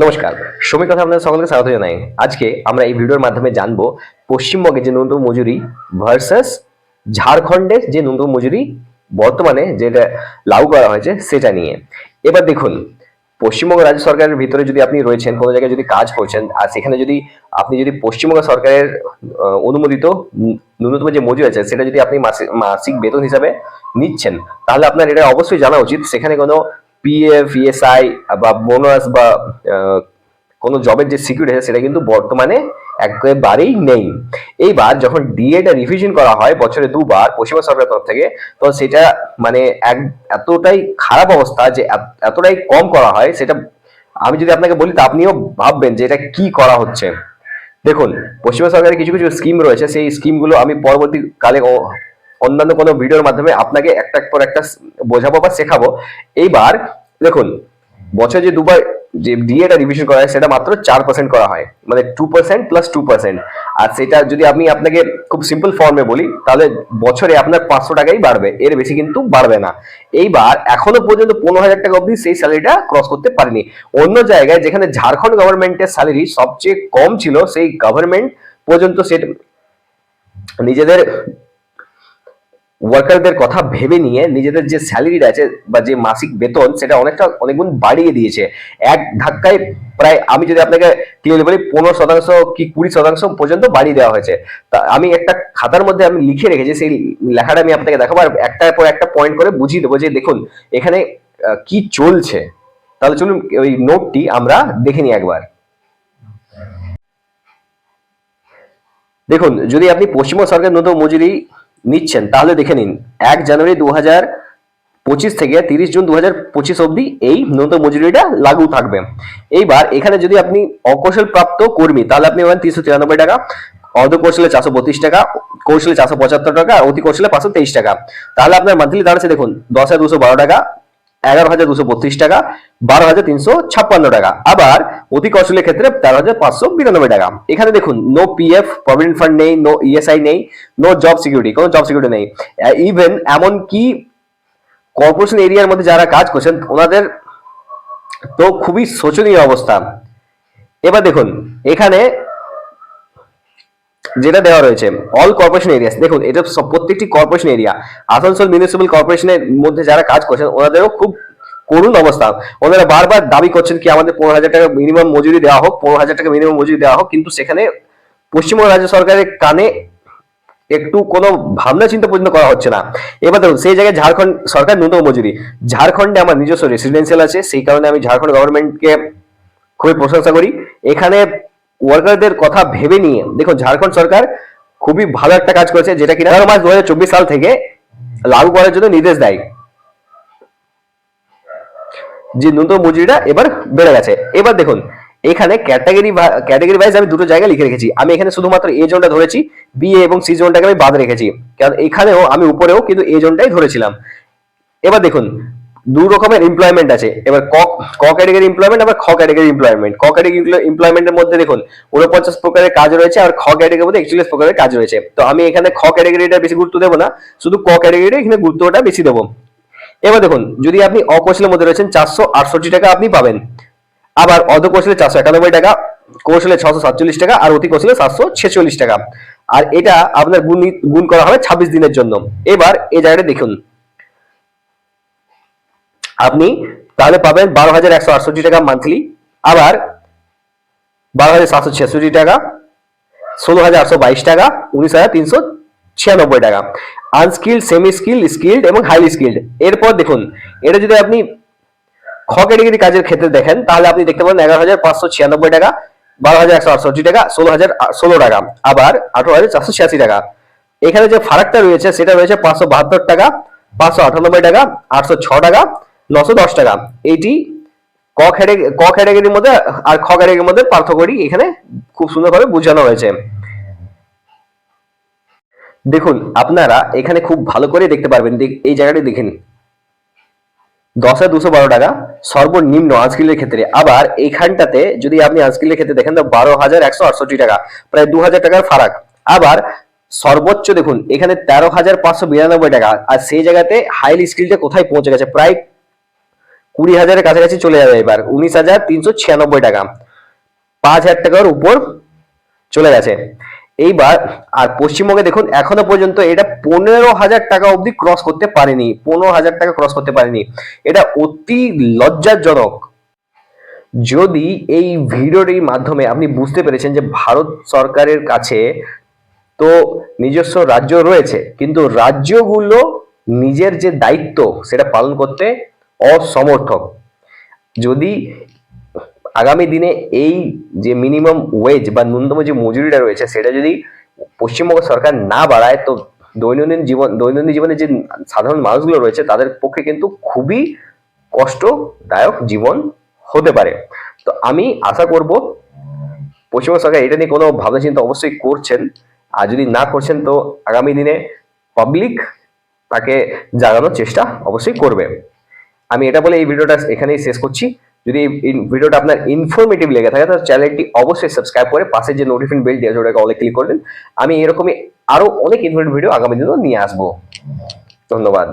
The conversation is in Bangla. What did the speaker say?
নমস্কার, শ্রমিক কথা আপনাদের সকলকে স্বাগত জানাই। আজকে আমরা এই ভিডিওর মাধ্যমে জানবো পশ্চিমবঙ্গের যে ন্যূনতম মজুরি ভার্সাস ঝাড়খণ্ডের যে ন্যূনতম মজুরি বর্তমানে যেটা লাগু করা হয়েছে সেটা নিয়ে। এবার দেখুন, পশ্চিমবঙ্গ রাজ্য সরকারের ভিতরে যদি আপনি রয়েছেন, কোনো জায়গায় যদি কাজ করছেন আর সেখানে যদি আপনি পশ্চিমবঙ্গ সরকারের অনুমোদিত ন্যূনতম যে মজুরি আছে সেটা যদি আপনি মাসিক বেতন হিসাবে নিচ্ছেন, তাহলে আপনার এটা অবশ্যই জানা উচিত সেখানে কোনো পিএফ, ইএসআই বা বোনাস বা কোনো জবের যে সিকিউরিটি আছে সেটা কিন্তু বর্তমানে একেবারেই নেই। এইবার যখন ডিএটা রিভিশন করা হয় বছরে দুবার পশ্চিমবঙ্গ সরকারের তরফ থেকে, তো সেটা মানে এতটাই খারাপ অবস্থা যে এতটাই কম করা হয়, সেটা আমি যদি আপনাকে বলি তা আপনিও ভাববেন যে এটা কি করা হচ্ছে। দেখুন, পশ্চিমবঙ্গ সরকারের কিছু কিছু স্কিম রয়েছে, সেই স্কিমগুলো আমি পরবর্তীকালে অন্যান্য কোনো ভিডিওর মাধ্যমে আপনাকে একটা পর একটা বোঝাবো বা শেখাবো। এইবার দেখুন, বছরে যে দুবার যে ডিএটা রিভিশন করা হয় সেটা মাত্র 4% করা হয়, মানে 2% প্লাস 2%। আর সেটা যদি আমি আপনাকে খুব সিম্পল ফর্মে বলি তাহলে বছরে আপনার 500 টাকাই বাড়বে, এর বেশি কিন্তু বাড়বে না। এইবার এখনো পর্যন্ত 15,000 টাকা অবধি সেই স্যালারিটা ক্রস করতে পারেনি। অন্য জায়গায় যেখানে ঝাড়খণ্ড গভর্নমেন্টের স্যালারি সবচেয়ে কম ছিল, সেই গভর্নমেন্ট পর্যন্ত সেটা নিজেদের ওয়ার্কারদের কথা ভেবে নিয়ে নিজেদের যে স্যালারিটা আছে বা যে মাসিক বেতন সেটা অনেক গুণ বাড়িয়ে দিয়েছে এক ধাক্কায়। প্রায় আমি যদি আপনাকে ক্লিয়ারলি বলি 15% কি 20% পর্যন্ত বাড়িয়ে দেওয়া হয়েছে। তা আমি একটা খাতার মধ্যে আমি লিখে রেখেছি, সেই লেখাটা আমি আপনাকে দেখাবো আর একটার পর একটা পয়েন্ট করে বুঝিয়ে দেবো যে দেখুন এখানে কি চলছে। তাহলে চলুন ওই নোটটি আমরা দেখে নিই একবার। দেখুন, যদি আপনি পশ্চিমবঙ্গ সরকার ন্যূনতম মজুরি নিচ্ছেন তাহলে দেখে নিন 1 জানুয়ারি 2025 থেকে 30 জুন 2025 অবধি এই ন্যূনতম মজুরিটা লাগু থাকবে। এইবার এখানে যদি আপনি অকৌশল প্রাপ্ত কর্মী তাহলে আপনি পাবেন 393 টাকা, অর্ধ কৌশলে 432 টাকা, কৌশলে 475 টাকা, অতি কৌশলে 523 টাকা। তাহলে আপনার মান্থলি দাঁড়াচ্ছে দেখুন 10,212 টাকা, 11,232 টাকা, 12,356 টাকা। আবার অতি কৌশলের ক্ষেত্রে 13,592 টাকা। এখানে দেখুন নো পিএফ প্রভিডেন্ট ফান্ড নেই, নো ইএসআই নেই, নো জব সিকিউরিটি, কোনো জব সিকিউরিটি নেই। ইভেন এমনকি কর্পোরেশন এরিয়ার মধ্যে যারা কাজ করছেন ওনাদের তো খুবই শোচনীয় অবস্থা। এবার দেখুন এখানে যেটা দেওয়া রয়েছে অল কর্পোরেশন এরিয়া, দেখুন এটা প্রত্যেকটি কর্পোরেশন এরিয়া। আসানসোল মিউনিসিপ্যাল কর্পোরেশনের মধ্যে যারা কাজ করছেন ওনাদেরও খুব করুণ অবস্থা। ওনারা বারবার দাবি করছেন কি আমাদের 15,000 টাকা মিনিমাম মজুরি দেওয়া হোক, 15,000 টাকা মিনিমাম মজুরি দেওয়া হোক, কিন্তু সেখানে পশ্চিমবঙ্গ রাজ্য সরকারের কানে একটু কোনো ভাবনা চিন্তা পর্যন্ত করা হচ্ছে না। এবার দেখুন সেই জায়গায় ঝাড়খণ্ড সরকার ন্যূনতম মজুরি, ঝাড়খণ্ডে আমার নিজস্ব রেসিডেন্সিয়াল আছে, সেই কারণে আমি ঝাড়খণ্ড গভর্নমেন্টকে খুবই প্রশংসা করি। এখানে ওয়ার্কারদের কথা ভেবে নিয়ে দেখুন ঝাড়খণ্ড সরকার খুবই ভালো একটা কাজ করেছে, যেটা কিনা 11 মার্চ 2024 সাল থেকে লাগু করার জন্য নির্দেশ দেয়, যে ন্যূনতম মজুরিটা এবার বেড়ে গেছে। এবার দেখুন এখানে ক্যাটাগরি ওয়াইজ আমি দুটো জায়গায় লিখে রেখেছি। আমি এখানে শুধুমাত্র এ জোনটা ধরেছি, বি এবং সি জোনটাকে আমি বাদ রেখেছি, কারণ এখানেও আমি উপরেও কিন্তু এ জোনটাই ধরেছিলাম। এবার দেখুন দু রকমের এমপ্লয়মেন্ট আছে। এবার ক ক্যাটাগরি এমপ্লয়মেন্ট, আবার খ ক্যাটাগরি এমপ্লয়মেন্ট। ক ক্যাটাগরি এমপ্লয়মেন্টের মধ্যে দেখুন 49 প্রকারের কাজ রয়েছে, আর খ ক্যাটাগরির মধ্যে 41 প্রকারের কাজ রয়েছে। তো আমি এখানে খ ক্যাটাগরিটা বেশি গুরুত্ব দেবো না, শুধু ক ক্যাটাগরিটা এখানে গুরুত্বটা বেশি দেবো। এবার দেখুন যদি আপনি অকৌশলের মধ্যে রয়েছেন 468 টাকা আপনি পাবেন, আবার অর্ধ কৌশলে 491 টাকা, কৌশলে 647 টাকা, আর অতি কৌশলে 746 টাকা। আর এটা আপনার গুণ করা হবে 26 দিনের জন্য। এবার এই জায়গাটা দেখুন আপনি তাহলে পাবেন 12,168 টাকা মান্থলি, আবার 12,766 টাকা, 16,822 টাকা, 19,396 টাকা। আনস্কিল্ড, সেমি স্কিল্ড, স্কিল্ড এবং হাইলি স্কিল্ড। এরপর দেখুন এটা যদি আপনি খ ক্যাটাগরি কাজের ক্ষেত্রে দেখেন তাহলে আপনি দেখতে পাবেন 11,596 টাকা, 12,168 টাকা, 16,016 টাকা, আবার 18,486 টাকা। এখানে যে ফারাকটা রয়েছে সেটা রয়েছে 572 টাকা, 598 টাকা, 806 টাকা, 910 টাকা। এইটি ক ক্যাটাগরির মধ্যে আর খ ক্যাটাগরির মধ্যে পার্থক্যটি এখানে খুব সুন্দরভাবে বোঝানো হয়েছে। দেখুন আপনারা এখানে খুব ভালো করে দেখতে পারবেন, এই জায়গাটি দেখেন 10,212 টাকা সর্বনিম্ন আনস্কিলের ক্ষেত্রে। আবার এইখানটাতে যদি আপনি আনস্কিলের ক্ষেত্রে দেখেন তো 12,168 টাকা, প্রায় 2,000 টাকার ফারাক। আবার সর্বোচ্চ দেখুন এখানে 13,592 টাকা, আর সেই জায়গাতে হাইলি স্কিলটা কোথায় পৌঁছে গেছে, প্রায় 20,000-এর কাছাকাছি চলে যাবে এবার, 19,396 টাকা, 5,000 টাকার উপর চলে গেছে এইবার। আর পশ্চিমবঙ্গে দেখুন এখনো পর্যন্ত এটা 15,000 টাকা অবধি ক্রস করতে পারেনি, 15,000 টাকা ক্রস করতে পারেনি। এটা অতি লজ্জাজনক। যদি এই ভিডিওটির মাধ্যমে আপনি বুঝতে পেরেছেন যে ভারত সরকারের কাছে তো নিজস্ব রাজ্য রয়েছে, কিন্তু রাজ্যগুলো নিজের যে দায়িত্ব সেটা পালন করতে অসমর্থক। যদি আগামী দিনে এই যে মিনিমাম ওয়েজ বা ন্যূনতম যে মজুরিটা রয়েছে সেটা যদি পশ্চিমবঙ্গ সরকার না বাড়ায়, তো দৈনন্দিন জীবনে যে সাধারণ মানুষগুলো রয়েছে তাদের পক্ষে কিন্তু খুবই কষ্টদায়ক জীবন হতে পারে। তো আমি আশা করব পশ্চিমবঙ্গ সরকার এটা নিয়ে কোনো ভাবনা চিন্তা অবশ্যই করছেন, আর যদি না করছেন তো আগামী দিনে পাবলিক তাকে জাগানোর চেষ্টা অবশ্যই করবে। আমি এটা বলে এই ভিডিওটা এখানেই শেষ করছি। যদি এই ভিডিওটা আপনার ইনফরমেটিভ লেগে থাকে তাহলে চ্যানেলটি অবশ্যই সাবস্ক্রাইব করে পাশে যে নোটিফিকেশন বেল দিয়ে আছে ওটাকে অলে ক্লিক করবেন। আমি এরকমই আরো অনেক ইনফরমেটিভ ভিডিও আগামী দিনেও নিয়ে আসবো। ধন্যবাদ।